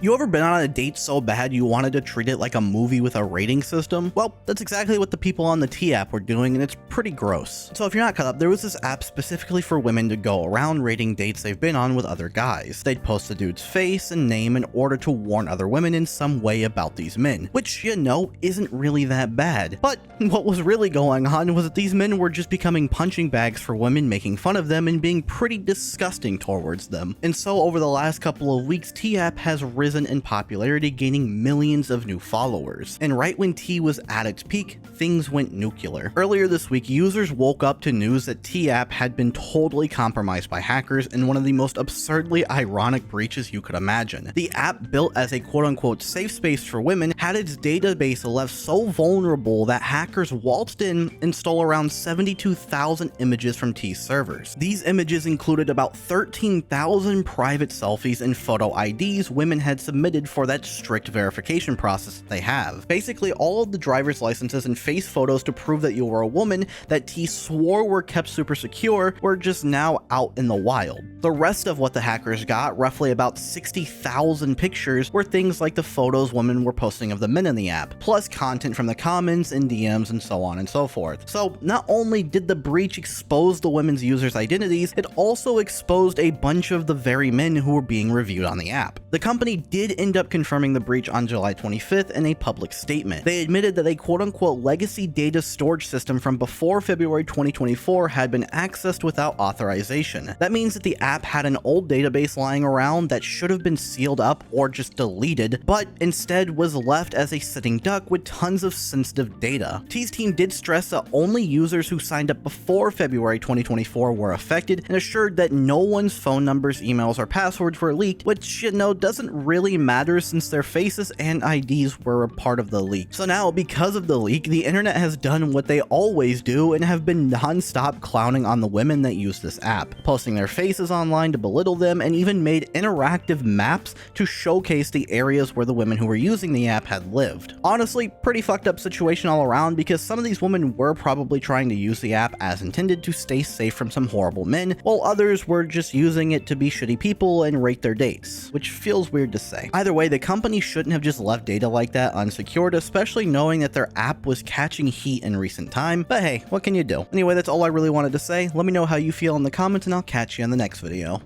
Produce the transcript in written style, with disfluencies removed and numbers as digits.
You ever been on a date so bad you wanted to treat it like a movie with a rating system? Well, that's exactly what the people on the T app were doing, and it's pretty gross. So if you're not caught up, there was this app specifically for women to go around rating dates they've been on with other guys. They'd post the dude's face and name in order to warn other women in some way about these men, which, you know, isn't really that bad. But what was really going on was that these men were just becoming punching bags for women, making fun of them and being pretty disgusting towards them. And so over the last couple of weeks, T app has risen in popularity, gaining millions of new followers. And right when T was at its peak, things went nuclear. Earlier this week, users woke up to news that T app had been totally compromised by hackers in one of the most absurdly ironic breaches you could imagine. The app, built as a quote-unquote safe space for women, had its database left so vulnerable that hackers waltzed in and stole around 72,000 images from T's servers. These images included about 13,000 private selfies and photo IDs women had submitted for that strict verification process that they have. Basically, all of the driver's licenses and face photos to prove that you were a woman that T swore were kept super secure were just now out in the wild. The rest of what the hackers got, roughly about 60,000 pictures, were things like the photos women were posting of the men in the app, plus content from the comments and DMs and so on and so forth. So not only did the breach expose the women's users' identities, it also exposed a bunch of the very men who were being reviewed on the app. The company did end up confirming the breach on July 25th in a public statement. They admitted that a quote-unquote legacy data storage system from before February 2024 had been accessed without authorization. That means that the app had an old database lying around that should have been sealed up or just deleted, but instead was left as a sitting duck with tons of sensitive data. T's team did stress that only users who signed up before February 2024 were affected, and assured that no one's phone numbers, emails, or passwords were leaked, which, you know, doesn't really matter since their faces and IDs were a part of the leak. So now, because of the leak, the internet has done what they always do and have been non-stop clowning on the women that use this app, posting their faces online to belittle them, and even made interactive maps to showcase the areas where the women who were using the app had lived. Honestly, pretty fucked up situation all around, because some of these women were probably trying to use the app as intended to stay safe from some horrible men, while others were just using it to be shitty people and rate their dates, which feels weird to say. Either way, the company shouldn't have just left data like that unsecured, especially knowing that their app was catching heat in recent time, but hey, what can you do? Anyway, that's all I really wanted to say. Let me know how you feel in the comments, and I'll catch you in the next video.